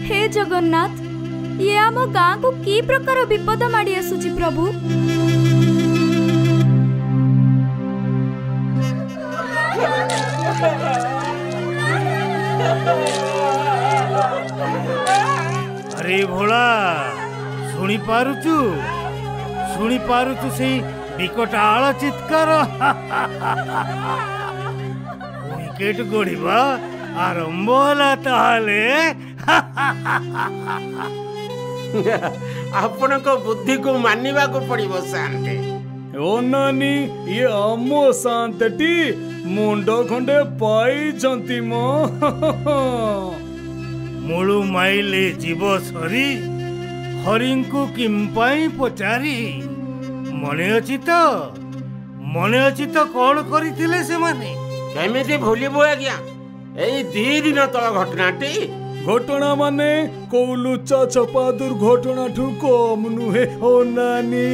हे जगन्नाथ, ये आम गाँ को की प्रकार विपद माड़ी आसुची प्रभु। अरे भोला, शुणी पारुचु से विकटाल चित्कार। विकेट गड़िबा आरंभ होला ताहले। आपण को बुद्धि को मानिबा को पड़िबो शांति। ओ नानी, ये आमो शांतटी मुंड खंडे पाई जंती मो। मुळु माइले जीव सरी हरिंकु किंपाई पचारी। मने अछि तो कौन करिथिले से माने? केमिति भूलिबो आज्ञा? एई 2 दिन तल घटनाटी। घटना माने को लुचा छपा दुर्घटना ठू कम नुहे ओ नानी।